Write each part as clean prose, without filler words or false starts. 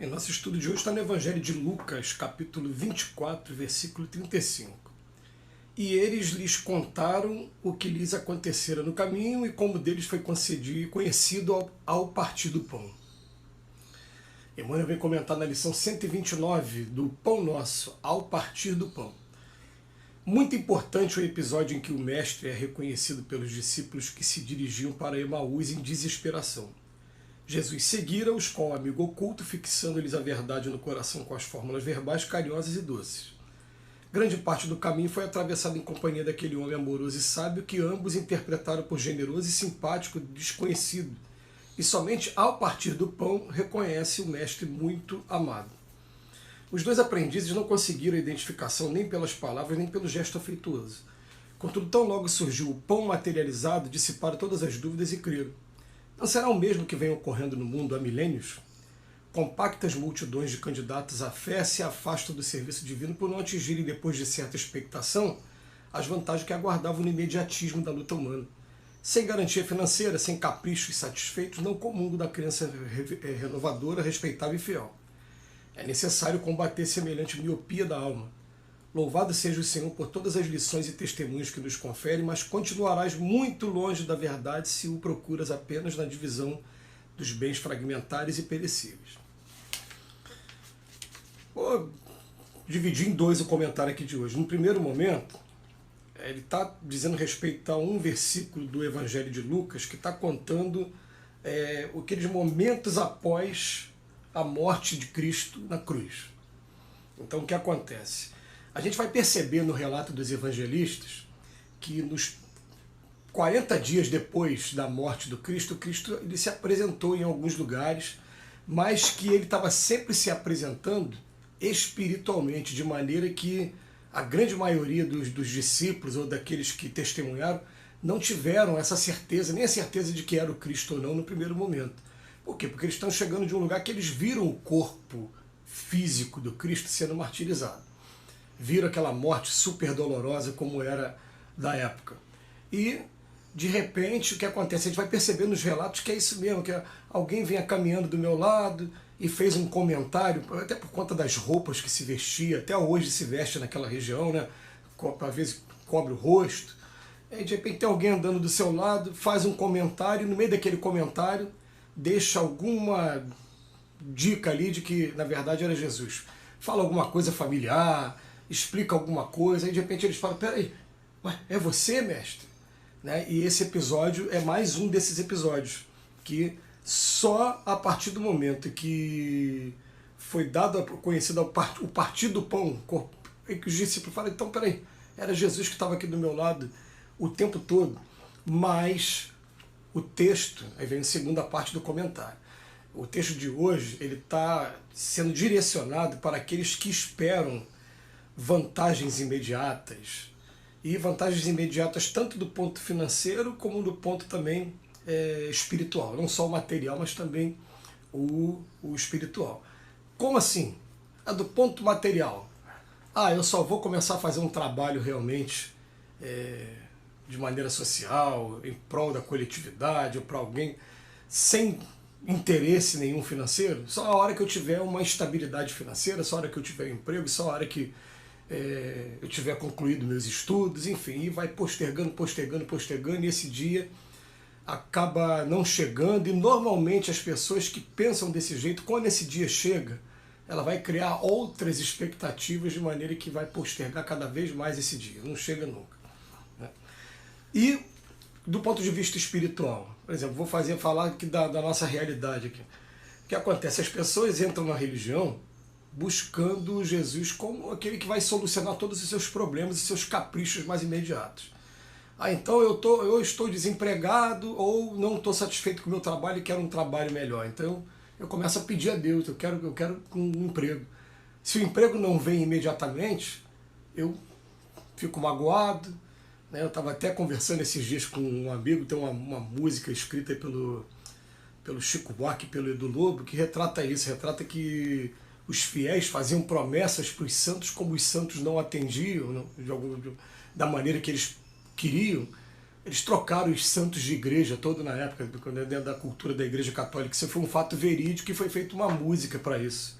E nosso estudo de hoje está no Evangelho de Lucas, capítulo 24, versículo 35. E eles lhes contaram o que lhes acontecera no caminho e como deles foi conhecido ao partir do pão. Emmanuel vem comentar na lição 129 do Pão Nosso, ao partir do pão. Muito importante o episódio em que o mestre é reconhecido pelos discípulos que se dirigiam para Emaús em desesperação. Jesus seguira-os com o amigo oculto, fixando-lhes a verdade no coração com as fórmulas verbais carinhosas e doces. Grande parte do caminho foi atravessado em companhia daquele homem amoroso e sábio que ambos interpretaram por generoso e simpático desconhecido, e somente ao partir do pão reconhece o mestre muito amado. Os dois aprendizes não conseguiram a identificação nem pelas palavras nem pelo gesto afetuoso. Contudo, tão logo surgiu o pão materializado, dissiparam todas as dúvidas e creram. Não será o mesmo que vem ocorrendo no mundo há milênios? Compactas multidões de candidatos à fé se afastam do serviço divino por não atingirem, depois de certa expectação, as vantagens que aguardavam no imediatismo da luta humana. Sem garantia financeira, sem caprichos satisfeitos, não comungo da crença renovadora, respeitável e fiel. É necessário combater semelhante miopia da alma. Louvado seja o Senhor por todas as lições e testemunhos que nos confere, mas continuarás muito longe da verdade se o procuras apenas na divisão dos bens fragmentares e perecíveis. Vou dividir em dois o comentário aqui de hoje. No primeiro momento, ele está dizendo respeito a um versículo do Evangelho de Lucas que está contando aqueles momentos após a morte de Cristo na cruz. Então, o que acontece? A gente vai perceber no relato dos evangelistas que nos 40 dias depois da morte do Cristo, Cristo ele se apresentou em alguns lugares, mas que ele estava sempre se apresentando espiritualmente, de maneira que a grande maioria dos discípulos ou daqueles que testemunharam não tiveram essa certeza, nem a certeza de que era o Cristo ou não no primeiro momento. Por quê? Porque eles estão chegando de um lugar que eles viram o corpo físico do Cristo sendo martirizado. Viram aquela morte super dolorosa como era da época. E, de repente, o que acontece? A gente vai perceber nos relatos que é isso mesmo, que alguém vinha caminhando do meu lado e fez um comentário, até por conta das roupas que se vestia, até hoje se veste naquela região, né? Às vezes cobre o rosto. E, de repente, tem alguém andando do seu lado, faz um comentário, e no meio daquele comentário deixa alguma dica ali de que, na verdade, era Jesus. Fala alguma coisa familiar, explica alguma coisa, e de repente eles falam, peraí, é você, mestre? Né? E esse episódio é mais um desses episódios, que só a partir do momento que foi dado, conhecido o partir do pão, é que os discípulos falam, então peraí, era Jesus que estava aqui do meu lado o tempo todo, mas o texto, aí vem a segunda parte do comentário, o texto de hoje ele está sendo direcionado para aqueles que esperam vantagens imediatas, e vantagens imediatas tanto do ponto financeiro como do ponto também espiritual, não só o material, mas também o espiritual. Como assim? Do ponto material, eu só vou começar a fazer um trabalho realmente de maneira social, em prol da coletividade, ou para alguém sem interesse nenhum financeiro, só a hora que eu tiver uma estabilidade financeira, só a hora que eu tiver emprego, só a hora que eu tiver concluído meus estudos, enfim, e vai postergando, e esse dia acaba não chegando, e normalmente as pessoas que pensam desse jeito, quando esse dia chega, ela vai criar outras expectativas de maneira que vai postergar cada vez mais esse dia, não chega nunca. Né? E do ponto de vista espiritual, por exemplo, vou falar aqui da nossa realidade aqui. O que acontece? As pessoas entram na religião buscando Jesus como aquele que vai solucionar todos os seus problemas e seus caprichos mais imediatos. Então eu estou desempregado ou não estou satisfeito com o meu trabalho e quero um trabalho melhor. Então eu começo a pedir a Deus, eu quero um emprego. Se o emprego não vem imediatamente, eu fico magoado. Né? Eu estava até conversando esses dias com um amigo, tem uma música escrita pelo Chico Buarque e pelo Edu Lobo, que retrata isso, retrata que os fiéis faziam promessas para os santos, como os santos não atendiam da maneira que eles queriam, Eles trocaram os santos de igreja todo na época, dentro da cultura da Igreja Católica. Isso foi um fato verídico e foi feita uma música para isso,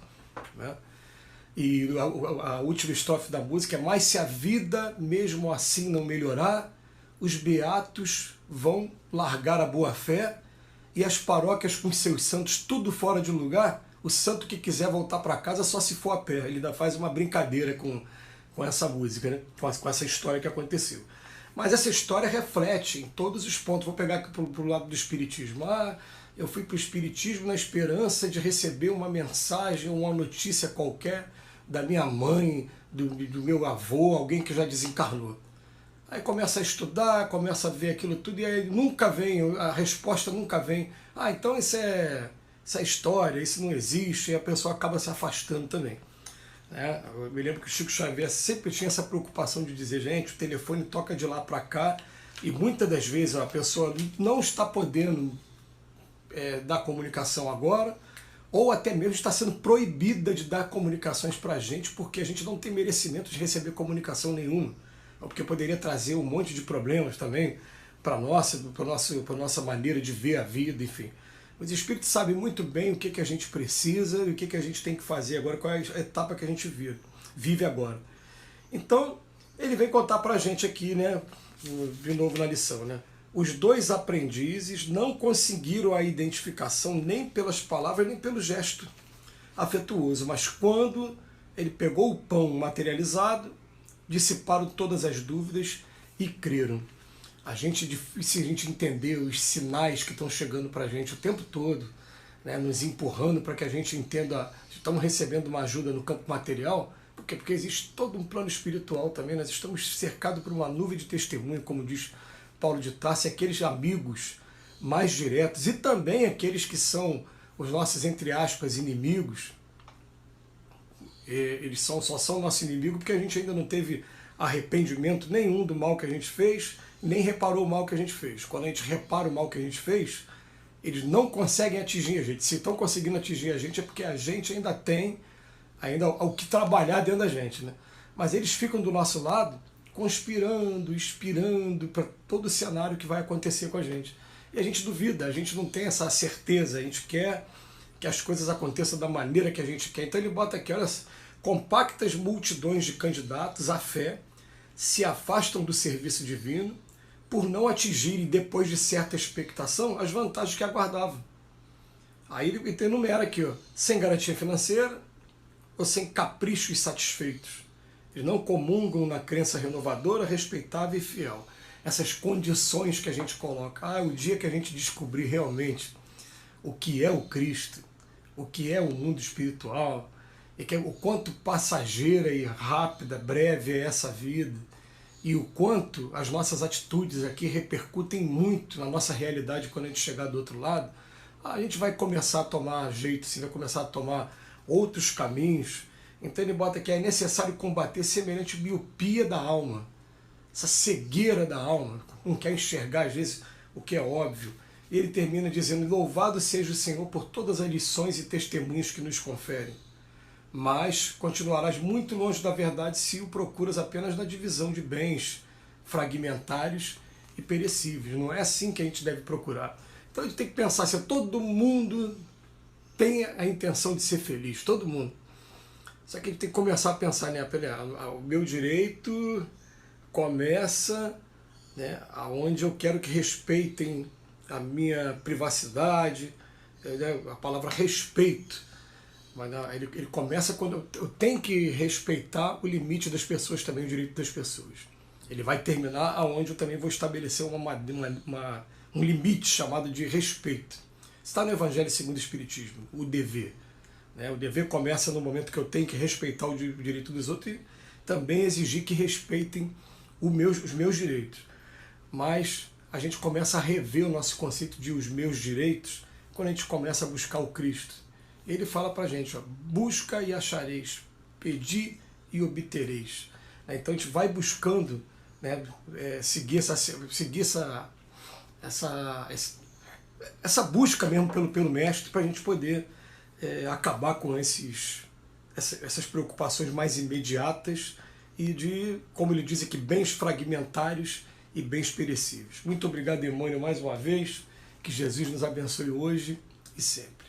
né? E a última estrofe da música é: mas se a vida mesmo assim não melhorar, os beatos vão largar a boa-fé e as paróquias com seus santos tudo fora de lugar. O santo que quiser voltar para casa só se for a pé. Ele ainda faz uma brincadeira com essa música, né? Com essa história que aconteceu. Mas essa história reflete em todos os pontos. Vou pegar aqui para o lado do Espiritismo. Eu fui para o Espiritismo na esperança de receber uma mensagem, uma notícia qualquer da minha mãe, do meu avô, alguém que já desencarnou. Aí começa a estudar, começa a ver aquilo tudo, e aí nunca vem, a resposta nunca vem. Então isso é história, isso não existe, e a pessoa acaba se afastando também. Eu me lembro que o Chico Xavier sempre tinha essa preocupação de dizer: gente, o telefone toca de lá para cá, e muitas das vezes a pessoa não está podendo dar comunicação agora, ou até mesmo está sendo proibida de dar comunicações para a gente, porque a gente não tem merecimento de receber comunicação nenhuma, porque poderia trazer um monte de problemas também para a nossa maneira de ver a vida, enfim. Os espíritos sabem muito bem o que a gente precisa e o que a gente tem que fazer agora, qual é a etapa que a gente vive agora. Então, ele vem contar para a gente aqui, né, de novo na lição, né? Os dois aprendizes não conseguiram a identificação nem pelas palavras nem pelo gesto afetuoso, mas quando ele pegou o pão materializado, dissiparam todas as dúvidas e creram. Se a gente entender os sinais que estão chegando para a gente o tempo todo, né, nos empurrando para que a gente entenda, estamos recebendo uma ajuda no campo material, porque existe todo um plano espiritual também. Nós estamos cercados por uma nuvem de testemunho, como diz Paulo de Tarso, aqueles amigos mais diretos e também aqueles que são os nossos, entre aspas, inimigos. Eles só são nosso inimigo porque a gente ainda não teve arrependimento nenhum do mal que a gente fez, nem reparou o mal que a gente fez. Quando a gente repara o mal que a gente fez, eles não conseguem atingir a gente. Se estão conseguindo atingir a gente é porque a gente ainda tem o que trabalhar dentro da gente, né? Mas eles ficam do nosso lado conspirando, inspirando para todo o cenário que vai acontecer com a gente. E a gente duvida, a gente não tem essa certeza, a gente quer que as coisas aconteçam da maneira que a gente quer. Então ele bota aqui, olha, compactas multidões de candidatos à fé se afastam do serviço divino por não atingirem, depois de certa expectação, as vantagens que aguardavam. Aí ele enumera aqui, sem garantia financeira ou sem caprichos satisfeitos. Eles não comungam na crença renovadora, respeitável e fiel. Essas condições que a gente coloca. O dia que a gente descobrir realmente o que é o Cristo, o que é o mundo espiritual, e que o quanto passageira e rápida, breve é essa vida, e o quanto as nossas atitudes aqui repercutem muito na nossa realidade quando a gente chegar do outro lado, a gente vai começar a tomar jeito, vai começar a tomar outros caminhos. Então ele bota que é necessário combater semelhante miopia da alma, essa cegueira da alma, não quer enxergar às vezes o que é óbvio. E ele termina dizendo: louvado seja o Senhor por todas as lições e testemunhos que nos conferem, mas continuarás muito longe da verdade se o procuras apenas na divisão de bens fragmentários e perecíveis. Não é assim que a gente deve procurar. Então a gente tem que pensar assim: todo mundo tem a intenção de ser feliz, todo mundo. Só que a gente tem que começar a pensar, né? O meu direito começa, né, aonde eu quero que respeitem a minha privacidade, né, a palavra respeito. Mas ele começa quando eu tenho que respeitar o limite das pessoas também, o direito das pessoas. Ele vai terminar aonde eu também vou estabelecer um limite chamado de respeito. Está no Evangelho segundo o Espiritismo, o dever. O dever começa no momento que eu tenho que respeitar o direito dos outros e também exigir que respeitem os meus direitos. Mas a gente começa a rever o nosso conceito de os meus direitos quando a gente começa a buscar o Cristo. Ele fala para a gente: busca e achareis, pedi e obtereis. Então a gente vai buscando, né, seguir essa busca mesmo pelo Mestre, para a gente poder acabar com essas preocupações mais imediatas e de, como ele diz aqui, bens fragmentários e bens perecíveis. Muito obrigado, Emmanuel, mais uma vez. Que Jesus nos abençoe hoje e sempre.